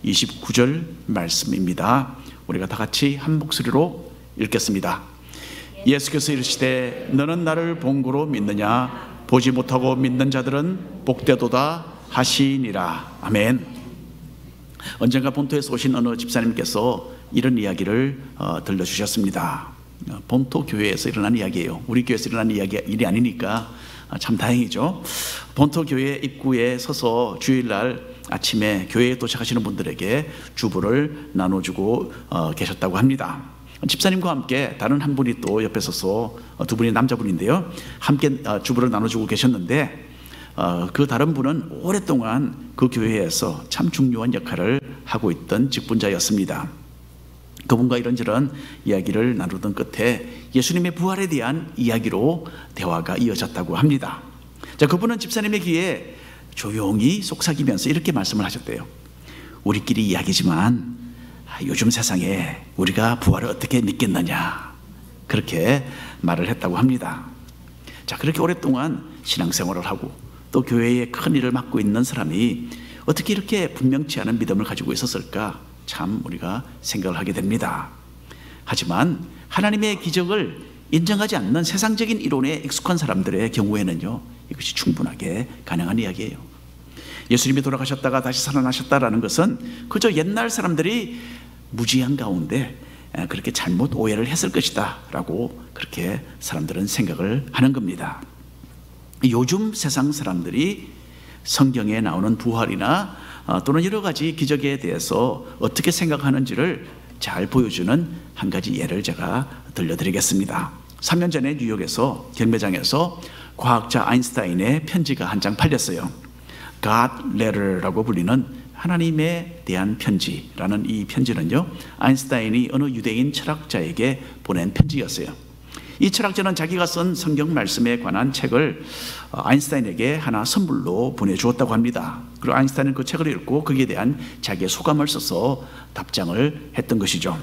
29절 말씀입니다. 우리가 다 같이 한 목소리로 읽겠습니다. 예수께서 이르시되 너는 나를 본고로 믿느냐? 보지 못하고 믿는 자들은 복되도다 하시니라. 아멘. 언젠가 본토에서 오신 어느 집사님께서 이런 이야기를 들려주셨습니다. 본토 교회에서 일어난 이야기예요. 우리 교회에서 일어난 일이 아니니까 참 다행이죠. 본토 교회 입구에 서서 주일날 아침에 교회에 도착하시는 분들에게 주부를 나눠주고 계셨다고 합니다. 집사님과 함께 다른 한 분이 또 옆에 서서, 두 분이 남자분인데요, 함께 주부를 나눠주고 계셨는데, 그 다른 분은 오랫동안 그 교회에서 참 중요한 역할을 하고 있던 직분자였습니다. 그분과 이런저런 이야기를 나누던 끝에 예수님의 부활에 대한 이야기로 대화가 이어졌다고 합니다. 자, 그분은 집사님의 귀에 조용히 속삭이면서 이렇게 말씀을 하셨대요. 우리끼리 이야기지만 요즘 세상에 우리가 부활을 어떻게 믿겠느냐, 그렇게 말을 했다고 합니다. 자, 그렇게 오랫동안 신앙생활을 하고 또 교회에 큰 일을 맡고 있는 사람이 어떻게 이렇게 분명치 않은 믿음을 가지고 있었을까, 참 우리가 생각을 하게 됩니다. 하지만 하나님의 기적을 인정하지 않는 세상적인 이론에 익숙한 사람들의 경우에는요, 이것이 충분하게 가능한 이야기예요. 예수님이 돌아가셨다가 다시 살아나셨다라는 것은 그저 옛날 사람들이 무지한 가운데 그렇게 잘못 오해를 했을 것이다 라고 그렇게 사람들은 생각을 하는 겁니다. 요즘 세상 사람들이 성경에 나오는 부활이나 또는 여러 가지 기적에 대해서 어떻게 생각하는지를 잘 보여주는 한 가지 예를 제가 들려드리겠습니다. 3년 전에 뉴욕에서 경매장에서 과학자 아인슈타인의 편지가 한 장 팔렸어요. God Letter라고 불리는 하나님에 대한 편지라는 이 편지는요, 아인슈타인이 어느 유대인 철학자에게 보낸 편지였어요. 이 철학자는 자기가 쓴 성경 말씀에 관한 책을 아인슈타인에게 하나 선물로 보내주었다고 합니다. 그리고 아인슈타인은 그 책을 읽고 거기에 대한 자기의 소감을 써서 답장을 했던 것이죠.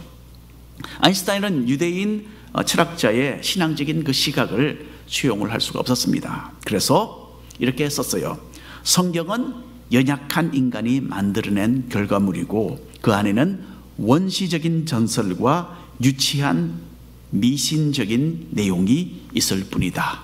아인슈타인은 유대인 철학자의 신앙적인 그 시각을 수용을 할 수가 없었습니다. 그래서 이렇게 썼어요. 성경은 연약한 인간이 만들어낸 결과물이고 그 안에는 원시적인 전설과 유치한 미신적인 내용이 있을 뿐이다.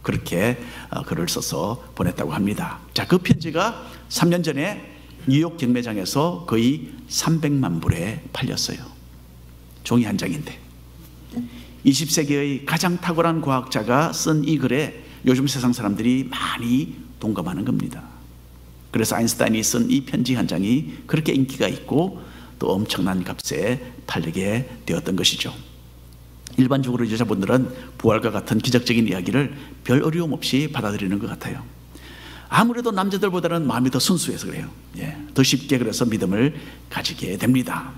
그렇게 글을 써서 보냈다고 합니다. 자, 그 편지가 3년 전에 뉴욕 경매장에서 거의 300만 불에 팔렸어요. 종이 한 장인데 20세기의 가장 탁월한 과학자가 쓴 이 글에 요즘 세상 사람들이 많이 동감하는 겁니다. 그래서 아인슈타인이 쓴 이 편지 한 장이 그렇게 인기가 있고 또 엄청난 값에 팔리게 되었던 것이죠. 일반적으로 여자분들은 부활과 같은 기적적인 이야기를 별 어려움 없이 받아들이는 것 같아요. 아무래도 남자들보다는 마음이 더 순수해서 그래요. 더 쉽게 그래서 믿음을 가지게 됩니다.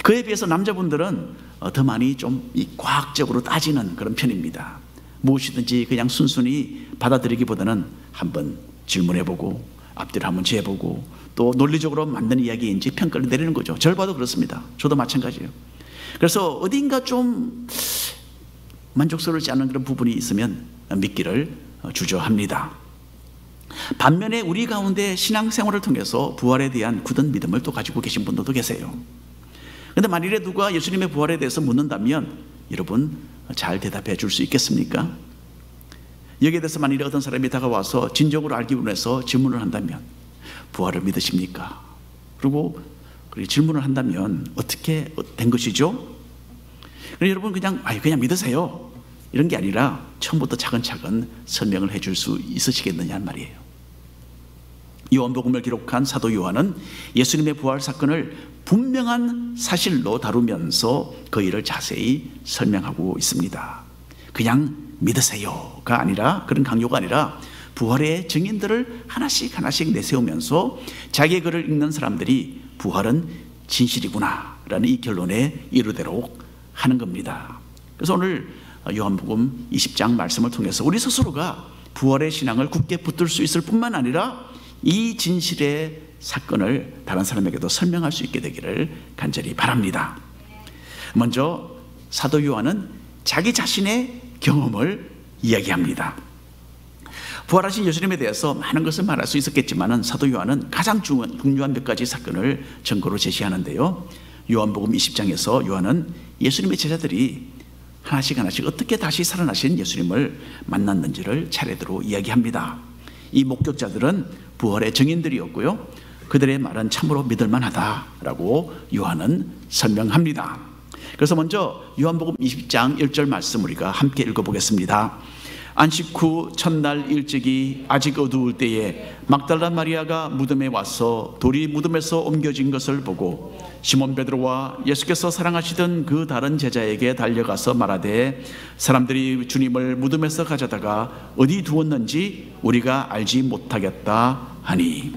그에 비해서 남자분들은 더 많이 좀 과학적으로 따지는 그런 편입니다. 무엇이든지 그냥 순순히 받아들이기보다는 한번 질문해보고 앞뒤를 한번 재보고 또 논리적으로 맞는 이야기인지 평가를 내리는 거죠. 저를 봐도 그렇습니다. 저도 마찬가지예요. 그래서 어딘가 좀 만족스럽지 않은 그런 부분이 있으면 믿기를 주저합니다. 반면에 우리 가운데 신앙생활을 통해서 부활에 대한 굳은 믿음을 또 가지고 계신 분들도 계세요. 그런데 만일에 누가 예수님의 부활에 대해서 묻는다면 여러분 잘 대답해 줄 수 있겠습니까? 여기에 대해서 만일에 어떤 사람이 다가와서 진정으로 알기 원해서 질문을 한다면 부활을 믿으십니까? 그리고 질문을 한다면 어떻게 된 것이죠? 여러분 그냥 믿으세요 이런 게 아니라 처음부터 차근차근 설명을 해줄 수 있으시겠느냐는 말이에요. 요한복음을 기록한 사도 요한은 예수님의 부활 사건을 분명한 사실로 다루면서 그 일을 자세히 설명하고 있습니다. 그냥 믿으세요가 아니라, 그런 강요가 아니라 부활의 증인들을 하나씩 내세우면서 자기의 글을 읽는 사람들이 부활은 진실이구나 라는 이 결론에 이르도록 하는 겁니다. 그래서 오늘 요한복음 20장 말씀을 통해서 우리 스스로가 부활의 신앙을 굳게 붙들 수 있을 뿐만 아니라 이 진실의 사건을 다른 사람에게도 설명할 수 있게 되기를 간절히 바랍니다. 먼저 사도 요한은 자기 자신의 경험을 이야기합니다. 부활하신 예수님에 대해서 많은 것을 말할 수 있었겠지만 사도 요한은 가장 중요한 몇 가지 사건을 증거로 제시하는데요, 요한복음 20장에서 요한은 예수님의 제자들이 하나씩 어떻게 다시 살아나신 예수님을 만났는지를 차례대로 이야기합니다. 이 목격자들은 부활의 증인들이었고요, 그들의 말은 참으로 믿을만하다라고 요한은 설명합니다. 그래서 먼저 요한복음 20장 1절 말씀 우리가 함께 읽어보겠습니다. 안식 후 첫날 일찍이 아직 어두울 때에 막달라 마리아가 무덤에 와서 돌이 무덤에서 옮겨진 것을 보고 시몬 베드로와 예수께서 사랑하시던 그 다른 제자에게 달려가서 말하되 사람들이 주님을 무덤에서 가져다가 어디 두었는지 우리가 알지 못하겠다 하니,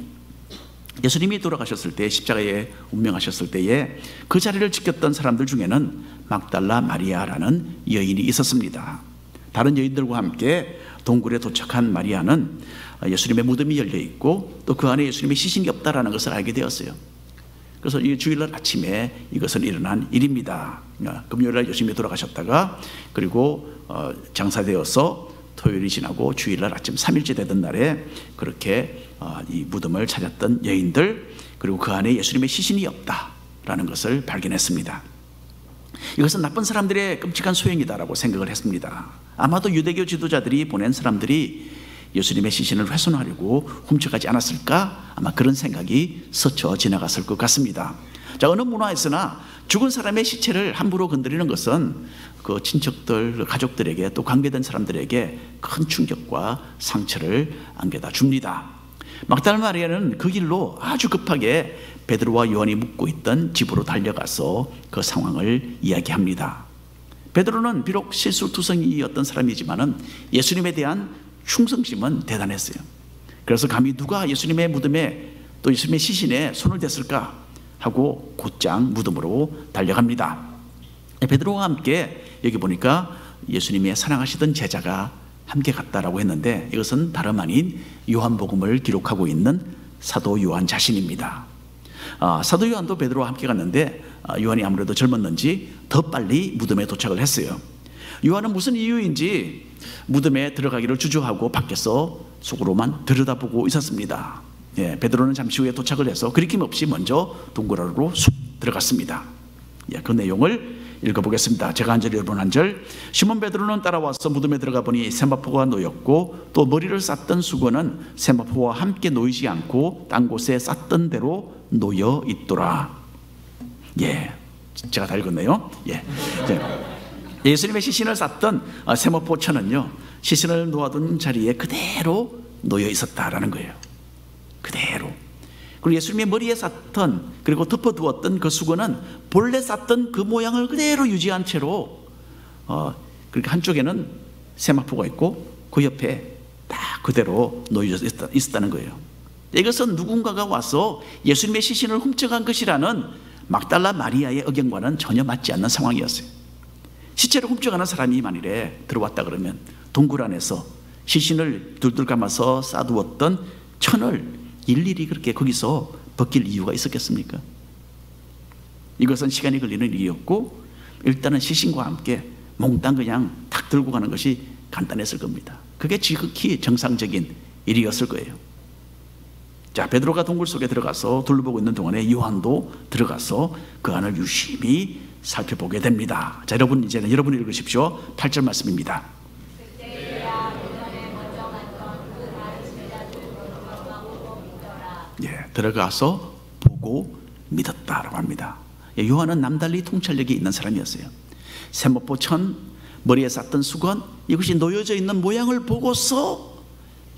예수님이 돌아가셨을 때, 십자가에 운명하셨을 때에 그 자리를 지켰던 사람들 중에는 막달라 마리아라는 여인이 있었습니다. 다른 여인들과 함께 동굴에 도착한 마리아는 예수님의 무덤이 열려 있고 또 그 안에 예수님의 시신이 없다라는 것을 알게 되었어요. 그래서 이 주일날 아침에 이것은 일어난 일입니다. 금요일날 예수님이 돌아가셨다가 그리고 장사되어서 토요일이 지나고 주일날 아침 3일째 되던 날에 그렇게 이 무덤을 찾았던 여인들, 그리고 그 안에 예수님의 시신이 없다라는 것을 발견했습니다. 이것은 나쁜 사람들의 끔찍한 소행이다라고 생각을 했습니다. 아마도 유대교 지도자들이 보낸 사람들이 예수님의 시신을 훼손하려고 훔쳐가지 않았을까? 아마 그런 생각이 스쳐 지나갔을 것 같습니다. 자, 어느 문화에서나 죽은 사람의 시체를 함부로 건드리는 것은 그 친척들, 가족들에게 또 관계된 사람들에게 큰 충격과 상처를 안겨다 줍니다. 막달라 마리아는 그 길로 아주 급하게 베드로와 요한이 묵고 있던 집으로 달려가서 그 상황을 이야기합니다. 베드로는 비록 실수투성이였던 사람이지만 예수님에 대한 충성심은 대단했어요. 그래서 감히 누가 예수님의 무덤에 또 예수님의 시신에 손을 댔을까 하고 곧장 무덤으로 달려갑니다. 베드로와 함께 여기 보니까 예수님의 사랑하시던 제자가 함께 갔다라고 했는데 이것은 다름 아닌 요한복음을 기록하고 있는 사도 요한 자신입니다. 사도 요한도 베드로와 함께 갔는데 요한이 아무래도 젊었는지 더 빨리 무덤에 도착을 했어요. 요한은 무슨 이유인지 무덤에 들어가기를 주저하고 밖에서 속으로만 들여다보고 있었습니다. 베드로는 잠시 후에 도착을 해서 그리낌 없이 먼저 동굴 안으로 쑥 들어갔습니다. 그 내용을 읽어보겠습니다. 제가 한 절, 여러분 한 절. 시몬 베드로는 따라와서 무덤에 들어가 보니 세마포가 놓였고 또 머리를 쌌던 수건은 세마포와 함께 놓이지 않고 딴 곳에 쌌던 대로 놓여 있더라. 제가 다 읽었네요. 예수님의 시신을 쌌던 세마포천은요, 시신을 놓아둔 자리에 그대로 놓여 있었다라는 거예요. 그대로. 그리고 예수님의 머리에 쌌던, 그리고 덮어두었던 그 수건은 본래 쌌던 그 모양을 그대로 유지한 채로 그러니까 한쪽에는 세마포가 있고 그 옆에 딱 그대로 놓여 있었다는 거예요. 이것은 누군가가 와서 예수님의 시신을 훔쳐간 것이라는 막달라 마리아의 의견과는 전혀 맞지 않는 상황이었어요. 시체를 훔쳐가는 사람이 만일에 들어왔다 그러면 동굴 안에서 시신을 둘둘 감아서 싸두었던 천을 일일이 그렇게 거기서 벗길 이유가 있었겠습니까? 이것은 시간이 걸리는 일이었고 일단은 시신과 함께 몽땅 그냥 탁 들고 가는 것이 간단했을 겁니다. 그게 지극히 정상적인 일이었을 거예요. 자, 베드로가 동굴 속에 들어가서 둘러보고 있는 동안에 요한도 들어가서 그 안을 유심히 살펴보게 됩니다. 자, 여러분 이제는 여러분이 읽으십시오. 8절 말씀입니다. 들어가서 보고 믿었다라고 합니다. 요한은 남달리 통찰력이 있는 사람이었어요. 세마포천, 머리에 쌌던 수건, 이것이 놓여져 있는 모양을 보고서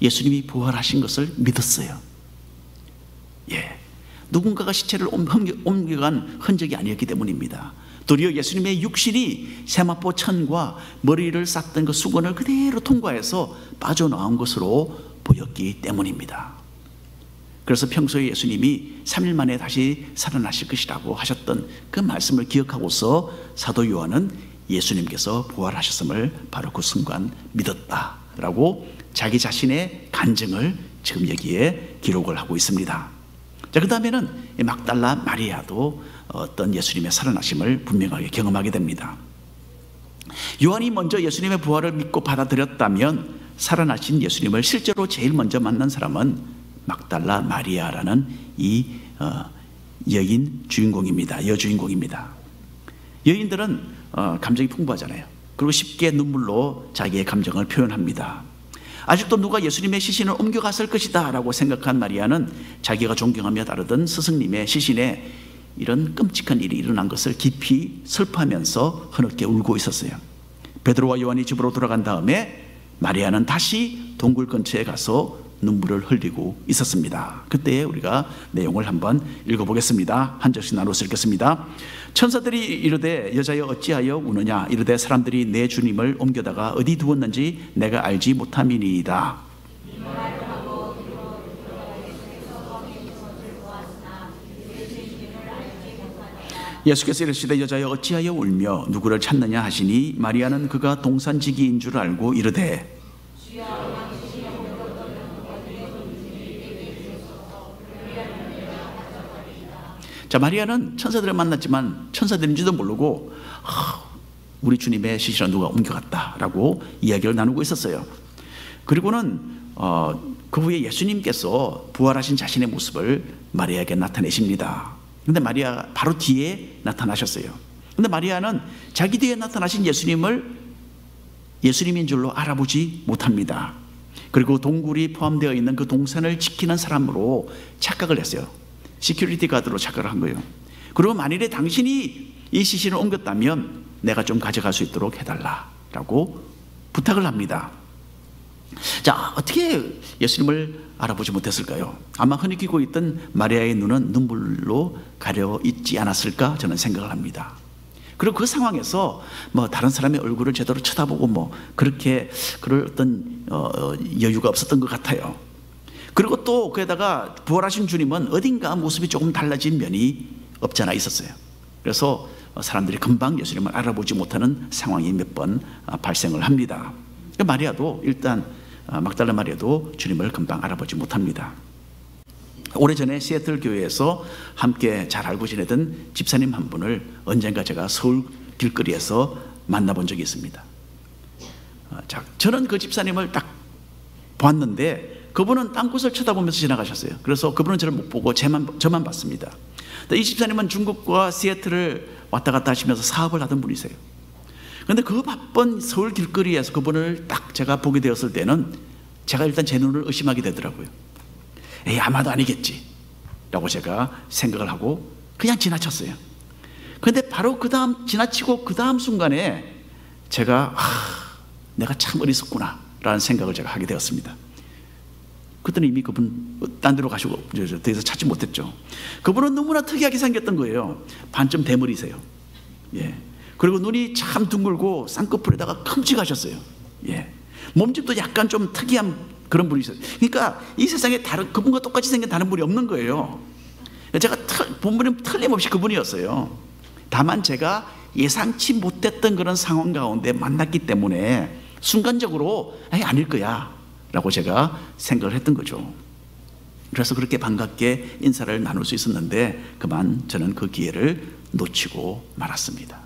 예수님이 부활하신 것을 믿었어요. 누군가가 시체를 옮겨간 흔적이 아니었기 때문입니다. 도리어 예수님의 육신이 세마포천과 머리를 쌌던 그 수건을 그대로 통과해서 빠져나온 것으로 보였기 때문입니다. 그래서 평소에 예수님이 3일 만에 다시 살아나실 것이라고 하셨던 그 말씀을 기억하고서 사도 요한은 예수님께서 부활하셨음을 바로 그 순간 믿었다라고 자기 자신의 간증을 지금 여기에 기록을 하고 있습니다. 자, 그 다음에는 막달라 마리아도 어떤 예수님의 살아나심을 분명하게 경험하게 됩니다. 요한이 먼저 예수님의 부활을 믿고 받아들였다면 살아나신 예수님을 실제로 제일 먼저 만난 사람은 막달라 마리아라는 이 여인 주인공입니다. 여주인공입니다. 여인들은 감정이 풍부하잖아요. 그리고 쉽게 눈물로 자기의 감정을 표현합니다. 아직도 누가 예수님의 시신을 옮겨갔을 것이다 라고 생각한 마리아는 자기가 존경하며 따르던 스승님의 시신에 이런 끔찍한 일이 일어난 것을 깊이 슬퍼하면서 흐느껴 울고 있었어요. 베드로와 요한이 집으로 돌아간 다음에 마리아는 다시 동굴 근처에 가서 눈물을 흘리고 있었습니다. 그때 우리가 내용을 한번 읽어보겠습니다. 한 절씩 나눠서 읽겠습니다. 천사들이 이르되 여자여 어찌하여 우느냐 이르되 사람들이 내 주님을 옮겨다가 어디 두었는지 내가 알지 못함이니이다. 예수께서 이르시되 여자여 어찌하여 울며 누구를 찾느냐 하시니 마리아는 그가 동산지기인 줄 알고 이르되 자, 마리아는 천사들을 만났지만 천사들인지도 모르고 우리 주님의 시신을 누가 옮겨갔다라고 이야기를 나누고 있었어요. 그리고는 그 후에 예수님께서 부활하신 자신의 모습을 마리아에게 나타내십니다. 근데 마리아 바로 뒤에 나타나셨어요. 근데 마리아는 자기 뒤에 나타나신 예수님을 예수님인 줄로 알아보지 못합니다. 그리고 동굴이 포함되어 있는 그 동산을 지키는 사람으로 착각을 했어요. 시큐리티 가드로 착각을 한 거예요. 그리고 만일에 당신이 이 시신을 옮겼다면 내가 좀 가져갈 수 있도록 해달라라고 부탁을 합니다. 자, 어떻게 예수님을 알아보지 못했을까요? 아마 흐느끼고 있던 마리아의 눈은 눈물로 가려 있지 않았을까 저는 생각을 합니다. 그리고 그 상황에서 뭐 다른 사람의 얼굴을 제대로 쳐다보고 뭐 그렇게 그럴 어떤 여유가 없었던 것 같아요. 그리고 또 거기다가 부활하신 주님은 어딘가 모습이 조금 달라진 면이 없지 않아 있었어요. 그래서 사람들이 금방 예수님을 알아보지 못하는 상황이 몇 번 발생을 합니다. 마리아도 일단 막달라 마리아도 주님을 금방 알아보지 못합니다. 오래전에 시애틀 교회에서 함께 잘 알고 지내던 집사님 한 분을 언젠가 제가 서울 길거리에서 만나본 적이 있습니다. 자, 저는 그 집사님을 딱 봤는데 그분은 딴곳을 쳐다보면서 지나가셨어요. 그래서 그분은 저를 못 보고 저만 봤습니다. 이 집사님은 중국과 시애틀을 왔다 갔다 하시면서 사업을 하던 분이세요. 그런데 그 바쁜 서울 길거리에서 그분을 딱 제가 보게 되었을 때는 제가 일단 제 눈을 의심하게 되더라고요. 에이, 아마도 아니겠지 라고 제가 생각을 하고 그냥 지나쳤어요. 그런데 바로 그 다음 지나치고 그 다음 순간에 제가 내가 참 어리석구나 라는 생각을 제가 하게 되었습니다. 그때는 이미 그분 딴 데로 가시고 더 이상 찾지 못했죠. 그분은 너무나 특이하게 생겼던 거예요. 반쯤 대머리세요. 예. 그리고 눈이 참 둥글고 쌍꺼풀에다가 큼직하셨어요. 예. 몸집도 약간 좀 특이한 그런 분이셨어요. 그러니까 이 세상에 그분과 똑같이 생긴 다른 분이 없는 거예요. 제가 본분은 틀림없이 그분이었어요. 다만 제가 예상치 못했던 그런 상황 가운데 만났기 때문에 순간적으로 아닐 거야 라고 제가 생각을 했던 거죠. 그래서 그렇게 반갑게 인사를 나눌 수 있었는데 그만 저는 그 기회를 놓치고 말았습니다.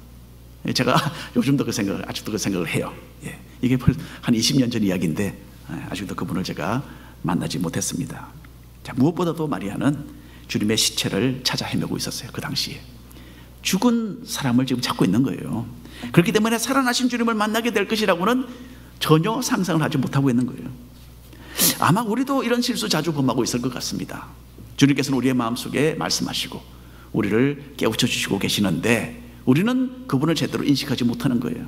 제가 요즘도 아직도 그 생각을 해요. 예. 이게 한 20년 전 이야기인데 아직도 그분을 제가 만나지 못했습니다. 자, 무엇보다도 마리아는 주님의 시체를 찾아 헤매고 있었어요. 그 당시에 죽은 사람을 지금 찾고 있는 거예요. 그렇기 때문에 살아나신 주님을 만나게 될 것이라고는 전혀 상상을 하지 못하고 있는 거예요. 아마 우리도 이런 실수 자주 범하고 있을 것 같습니다. 주님께서는 우리의 마음속에 말씀하시고 우리를 깨우쳐 주시고 계시는데 우리는 그분을 제대로 인식하지 못하는 거예요.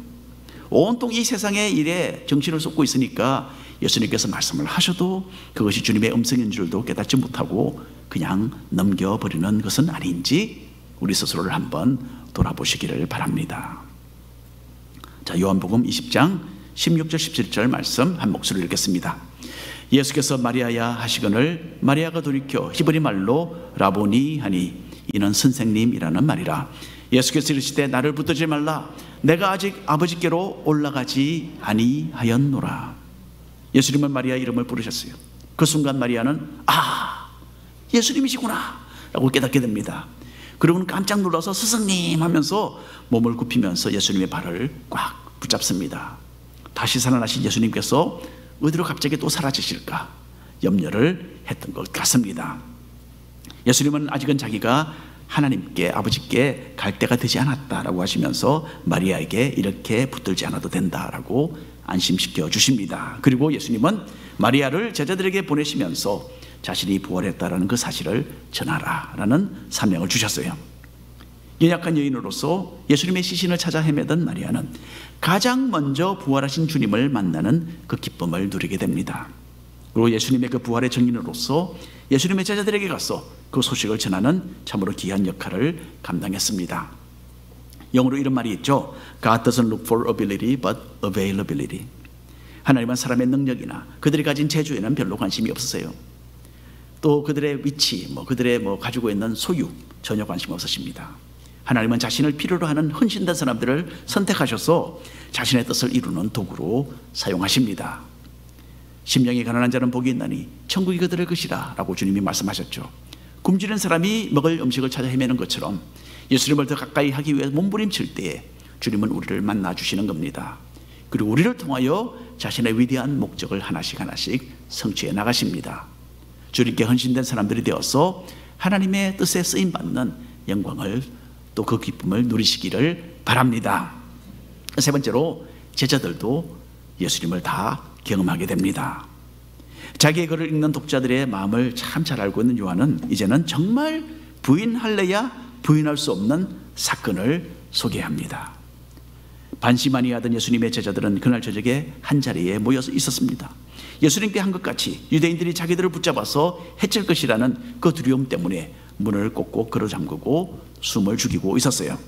온통 이 세상의 일에 정신을 쏟고 있으니까 예수님께서 말씀을 하셔도 그것이 주님의 음성인 줄도 깨닫지 못하고 그냥 넘겨버리는 것은 아닌지 우리 스스로를 한번 돌아보시기를 바랍니다. 자, 요한복음 20장 16절 17절 말씀 한 목소리로 읽겠습니다. 예수께서 마리아야 하시거늘 마리아가 돌이켜 히브리 말로 라보니 하니 이는 선생님이라는 말이라. 예수께서 이르시되 나를 붙들지 말라 내가 아직 아버지께로 올라가지 아니하였노라. 예수님은 마리아 이름을 부르셨어요. 그 순간 마리아는 예수님이시구나 라고 깨닫게 됩니다. 그리고는 깜짝 놀라서 스승님 하면서 몸을 굽히면서 예수님의 발을 꽉 붙잡습니다. 다시 살아나신 예수님께서 어디로 갑자기 또 사라지실까 염려를 했던 것 같습니다. 예수님은 아직은 자기가 하나님께, 아버지께 갈 때가 되지 않았다라고 하시면서 마리아에게 이렇게 붙들지 않아도 된다라고 안심시켜 주십니다. 그리고 예수님은 마리아를 제자들에게 보내시면서 자신이 부활했다라는 그 사실을 전하라라는 사명을 주셨어요. 연약한 여인으로서 예수님의 시신을 찾아 헤매던 마리아는 가장 먼저 부활하신 주님을 만나는 그 기쁨을 누리게 됩니다. 그리고 예수님의 그 부활의 증인으로서 예수님의 제자들에게 가서 그 소식을 전하는 참으로 귀한 역할을 감당했습니다. 영어로 이런 말이 있죠. God doesn't look for ability but availability. 하나님은 사람의 능력이나 그들이 가진 재주에는 별로 관심이 없으세요. 또 그들의 위치, 그들의 가지고 있는 소유 전혀 관심 없으십니다. 하나님은 자신을 필요로 하는 헌신된 사람들을 선택하셔서 자신의 뜻을 이루는 도구로 사용하십니다. 심령이 가난한 자는 복이 있나니 천국이 그들의 것이라 라고 주님이 말씀하셨죠. 굶주린 사람이 먹을 음식을 찾아 헤매는 것처럼 예수님을 더 가까이 하기 위해 몸부림칠 때에 주님은 우리를 만나 주시는 겁니다. 그리고 우리를 통하여 자신의 위대한 목적을 하나씩 성취해 나가십니다. 주님께 헌신된 사람들이 되어서 하나님의 뜻에 쓰임받는 영광을 또 그 기쁨을 누리시기를 바랍니다. 세 번째로 제자들도 예수님을 다 경험하게 됩니다. 자기의 글을 읽는 독자들의 마음을 참 잘 알고 있는 요한은 이제는 정말 부인할래야 부인할 수 없는 사건을 소개합니다. 반시만이 하던 예수님의 제자들은 그날 저녁에 한자리에 모여서 있었습니다. 예수님께 한 것 같이 유대인들이 자기들을 붙잡아서 해칠 것이라는 그 두려움 때문에 문을 꼭꼭 걸어 잠그고 숨을 죽이고 있었어요.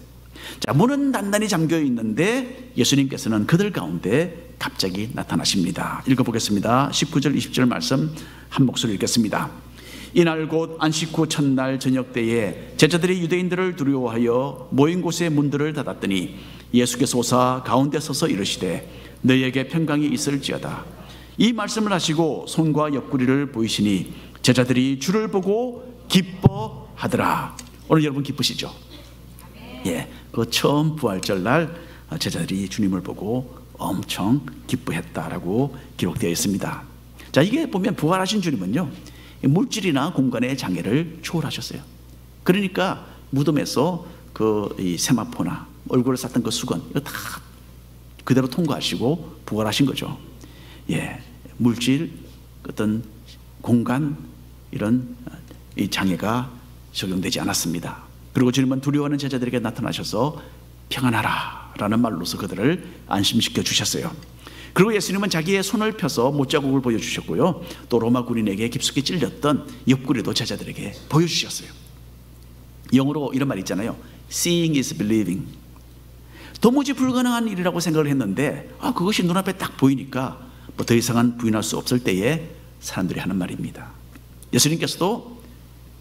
자, 문은 단단히 잠겨 있는데 예수님께서는 그들 가운데 갑자기 나타나십니다. 읽어보겠습니다. 19절 20절 말씀 한 목소리 읽겠습니다. 이날 곧 안식 후 첫날 저녁 때에 제자들이 유대인들을 두려워하여 모인 곳의 문들을 닫았더니 예수께서 오사 가운데 서서 이르시되 너희에게 평강이 있을지어다. 이 말씀을 하시고 손과 옆구리를 보이시니 제자들이 주를 보고 기뻐하더라. 오늘 여러분 기쁘시죠? 예, 그 처음 부활절 날 제자들이 주님을 보고 엄청 기뻐했다라고 기록되어 있습니다. 자, 이게 보면 부활하신 주님은요, 물질이나 공간의 장애를 초월하셨어요. 그러니까 무덤에서 이 세마포나 얼굴에 쌌던 그 수건 이거 다 그대로 통과하시고 부활하신 거죠. 예, 물질, 어떤 공간 이런 이 장애가 적용되지 않았습니다. 그리고 주님은 두려워하는 제자들에게 나타나셔서 평안하라 라는 말로서 그들을 안심시켜 주셨어요. 그리고 예수님은 자기의 손을 펴서 못자국을 보여주셨고요, 또 로마 군인에게 깊숙이 찔렸던 옆구리도 제자들에게 보여주셨어요. 영어로 이런 말 있잖아요. Seeing is believing. 도무지 불가능한 일이라고 생각을 했는데 그것이 눈앞에 딱 보이니까 더 이상은 부인할 수 없을 때에 사람들이 하는 말입니다. 예수님께서도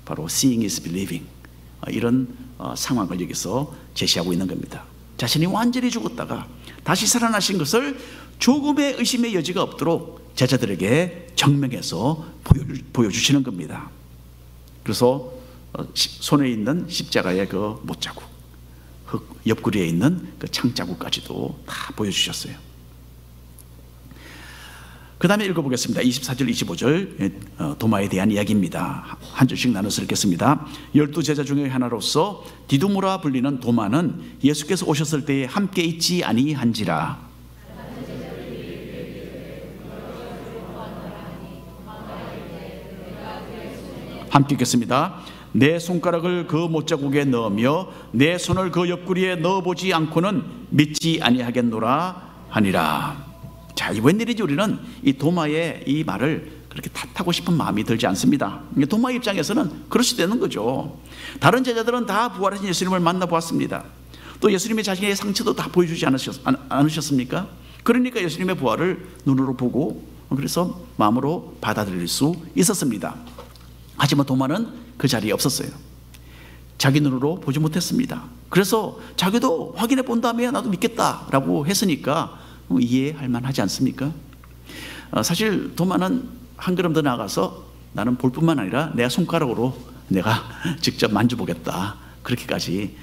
바로 Seeing is believing, 이런 상황을 여기서 제시하고 있는 겁니다. 자신이 완전히 죽었다가 다시 살아나신 것을 조금의 의심의 여지가 없도록 제자들에게 증명해서 보여주시는 겁니다. 그래서 손에 있는 십자가의 그 못자국, 옆구리에 있는 그 창자국까지도 다 보여주셨어요. 그 다음에 읽어보겠습니다. 24절 25절 도마에 대한 이야기입니다. 한 줄씩 나눠서 읽겠습니다. 12제자 중에 하나로서 디두모라 불리는 도마는 예수께서 오셨을 때에 함께 있지 아니한지라. 함께 읽겠습니다. 내 손가락을 그 못자국에 넣으며 내 손을 그 옆구리에 넣어보지 않고는 믿지 아니하겠노라 하니라. 자, 웬일인지 우리는 이 도마의 이 말을 그렇게 탓하고 싶은 마음이 들지 않습니다. 도마 입장에서는 그럴 수 있는 거죠. 다른 제자들은 다 부활하신 예수님을 만나보았습니다. 또 예수님의 자신의 상처도 다 보여주지 않으셨습니까? 그러니까 예수님의 부활을 눈으로 보고 그래서 마음으로 받아들일 수 있었습니다. 하지만 도마는 그 자리에 없었어요. 자기 눈으로 보지 못했습니다. 그래서 자기도 확인해 본 다음에 나도 믿겠다라고 했으니까 이해할 만하지 않습니까? 사실 도마는 한 걸음 더 나아가서 나는 볼 뿐만 아니라 내 손가락으로 내가 직접 만져보겠다, 그렇게까지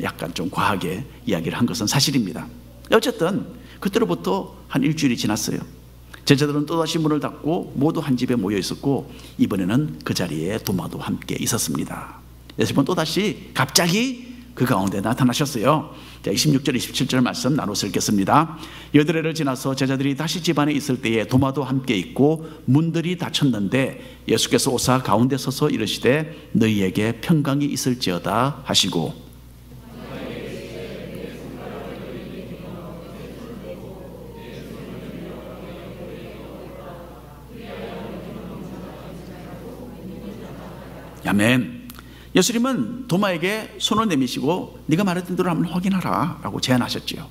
약간 좀 과하게 이야기를 한 것은 사실입니다. 어쨌든 그때로부터 한 일주일이 지났어요. 제자들은 또다시 문을 닫고 모두 한 집에 모여 있었고 이번에는 그 자리에 도마도 함께 있었습니다. 예수님은 또다시 갑자기 그 가운데 나타나셨어요. 자, 26절 27절 말씀 나눠서 읽겠습니다. 여드레를 지나서 제자들이 다시 집안에 있을 때에 도마도 함께 있고 문들이 닫혔는데 예수께서 오사 가운데 서서 이르시되 너희에게 평강이 있을지어다 하시고 아멘. 예수님은 도마에게 손을 내미시고 네가 말했던 대로 한번 확인하라 라고 제안하셨지요.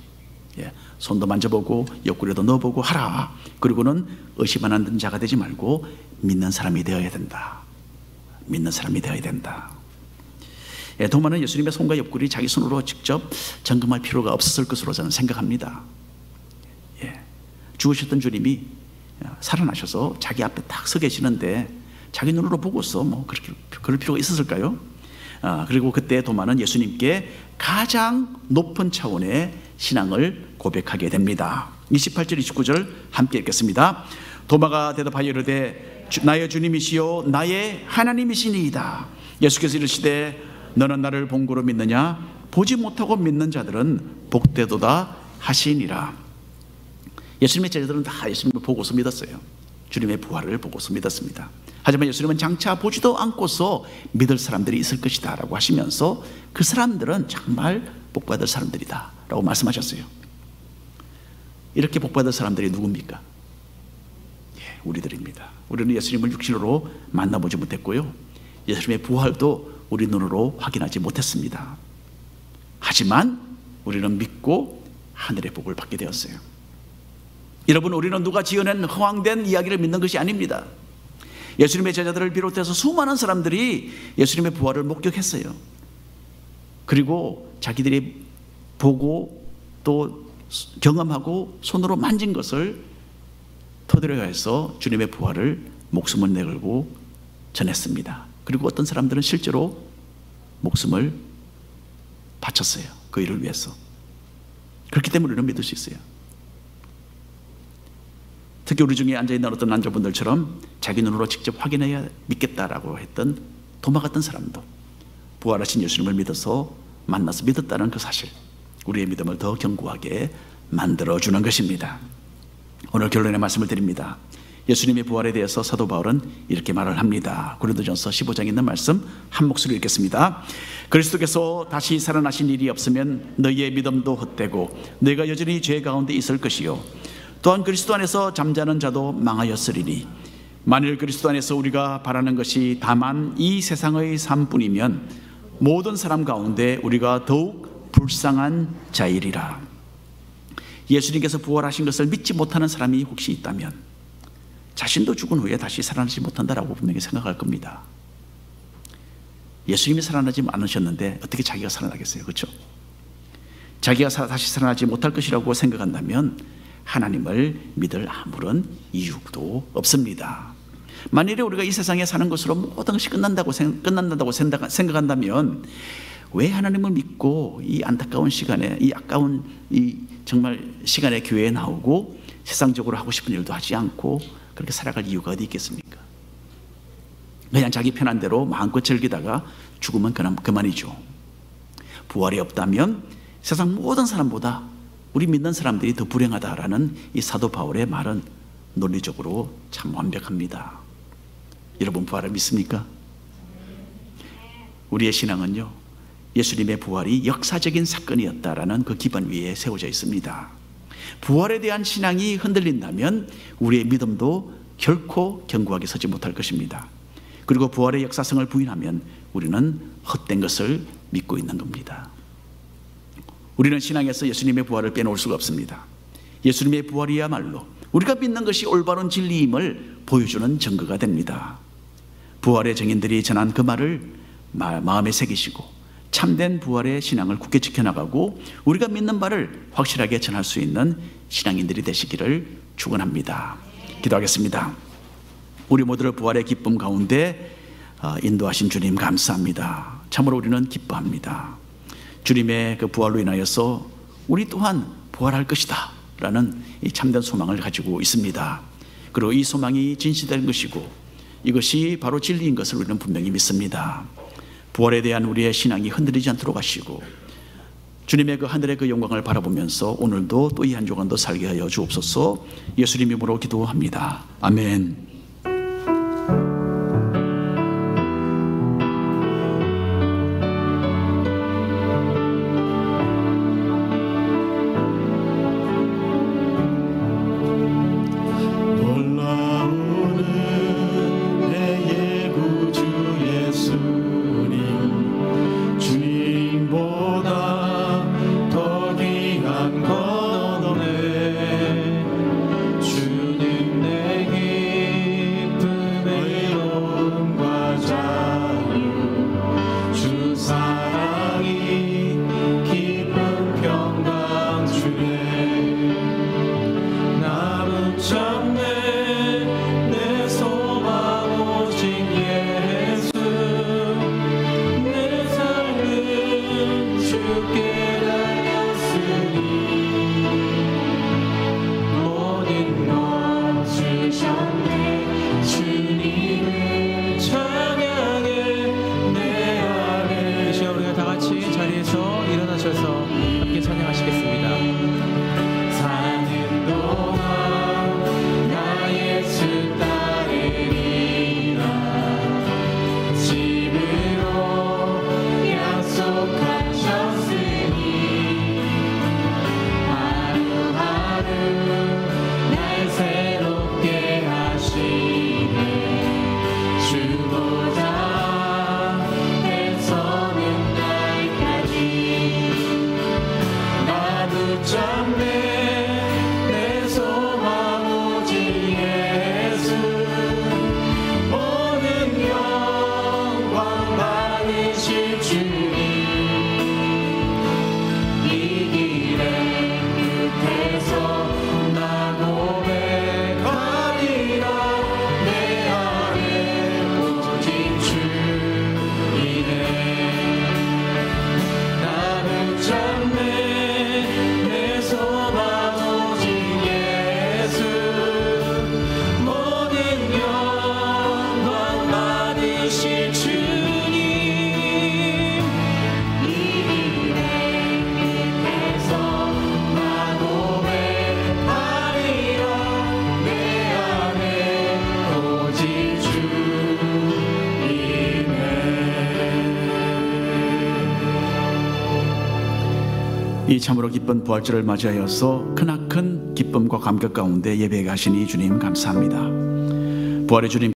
예, 손도 만져보고 옆구리도 넣어보고 하라. 그리고는 의심 안 하는 자가 되지 말고 믿는 사람이 되어야 된다. 믿는 사람이 되어야 된다. 예, 도마는 예수님의 손과 옆구리 자기 손으로 직접 점검할 필요가 없었을 것으로 저는 생각합니다. 예, 죽으셨던 주님이 살아나셔서 자기 앞에 딱 서 계시는데 자기 눈으로 보고서 뭐 그렇게 그럴 필요가 있었을까요? 그리고 그때 도마는 예수님께 가장 높은 차원의 신앙을 고백하게 됩니다. 28절 29절 함께 읽겠습니다. 도마가 대답하여 이르되 나의 주님이시요 나의 하나님이시니이다. 예수께서 이르시되 너는 나를 본고로 믿느냐? 보지 못하고 믿는 자들은 복되도다 하시니라. 예수님의 제자들은 다 예수님을 보고서 믿었어요. 주님의 부활을 보고서 믿었습니다. 하지만 예수님은 장차 보지도 않고서 믿을 사람들이 있을 것이다 라고 하시면서 그 사람들은 정말 복받을 사람들이다 라고 말씀하셨어요. 이렇게 복받을 사람들이 누굽니까? 예, 우리들입니다. 우리는 예수님을 육신으로 만나보지 못했고요, 예수님의 부활도 우리 눈으로 확인하지 못했습니다. 하지만 우리는 믿고 하늘의 복을 받게 되었어요. 여러분, 우리는 누가 지어낸 허황된 이야기를 믿는 것이 아닙니다. 예수님의 제자들을 비롯해서 수많은 사람들이 예수님의 부활을 목격했어요. 그리고 자기들이 보고 또 경험하고 손으로 만진 것을 토대로 해서 주님의 부활을 목숨을 내걸고 전했습니다. 그리고 어떤 사람들은 실제로 목숨을 바쳤어요. 그 일을 위해서. 그렇기 때문에 우리는 믿을 수 있어요. 특히 우리 중에 앉아있는 어떤 남자분들처럼 자기 눈으로 직접 확인해야 믿겠다라고 했던 도마 같은 사람도 부활하신 예수님을 믿어서 만나서 믿었다는 그 사실, 우리의 믿음을 더 견고하게 만들어주는 것입니다. 오늘 결론의 말씀을 드립니다. 예수님의 부활에 대해서 사도 바울은 이렇게 말을 합니다. 고린도전서 15장에 있는 말씀 한 목소리로 읽겠습니다. 그리스도께서 다시 살아나신 일이 없으면 너희의 믿음도 헛되고 너희가 여전히 죄 가운데 있을 것이요 또한 그리스도 안에서 잠자는 자도 망하였으리니 만일 그리스도 안에서 우리가 바라는 것이 다만 이 세상의 삶뿐이면 모든 사람 가운데 우리가 더욱 불쌍한 자이리라. 예수님께서 부활하신 것을 믿지 못하는 사람이 혹시 있다면 자신도 죽은 후에 다시 살아나지 못한다라고 분명히 생각할 겁니다. 예수님이 살아나지 않으셨는데 어떻게 자기가 살아나겠어요? 그렇죠? 자기가 다시 살아나지 못할 것이라고 생각한다면 하나님을 믿을 아무런 이유도 없습니다. 만일에 우리가 이 세상에 사는 것으로 모든 것이 끝난다고 생각한다면 왜 하나님을 믿고 이 안타까운 시간에, 이 아까운 이 정말 시간에 교회에 나오고 세상적으로 하고 싶은 일도 하지 않고 그렇게 살아갈 이유가 어디 있겠습니까? 그냥 자기 편한 대로 마음껏 즐기다가 죽으면 그만이죠. 부활이 없다면 세상 모든 사람보다 우리 믿는 사람들이 더 불행하다라는 이 사도 바울의 말은 논리적으로 참 완벽합니다. 여러분, 부활을 믿습니까? 우리의 신앙은요, 예수님의 부활이 역사적인 사건이었다라는 그 기반 위에 세워져 있습니다. 부활에 대한 신앙이 흔들린다면 우리의 믿음도 결코 견고하게 서지 못할 것입니다. 그리고 부활의 역사성을 부인하면 우리는 헛된 것을 믿고 있는 겁니다. 우리는 신앙에서 예수님의 부활을 빼놓을 수가 없습니다. 예수님의 부활이야말로 우리가 믿는 것이 올바른 진리임을 보여주는 증거가 됩니다. 부활의 증인들이 전한 그 말을 마음에 새기시고 참된 부활의 신앙을 굳게 지켜나가고 우리가 믿는 바를 확실하게 전할 수 있는 신앙인들이 되시기를 축원합니다. 기도하겠습니다. 우리 모두를 부활의 기쁨 가운데 인도하신 주님 감사합니다. 참으로 우리는 기뻐합니다. 주님의 그 부활로 인하여서 우리 또한 부활할 것이다 라는 이 참된 소망을 가지고 있습니다. 그리고 이 소망이 진실된 것이고 이것이 바로 진리인 것을 우리는 분명히 믿습니다. 부활에 대한 우리의 신앙이 흔들리지 않도록 하시고 주님의 그 하늘의 그 영광을 바라보면서 오늘도 또 이 한 주간도 살게 하여 주옵소서. 예수님 이름으로 기도합니다. 아멘. 이 참으로 기쁜 부활절을 맞이하여서 크나큰 기쁨과 감격 가운데 예배에 가시니 주님 감사합니다. 부활의 주님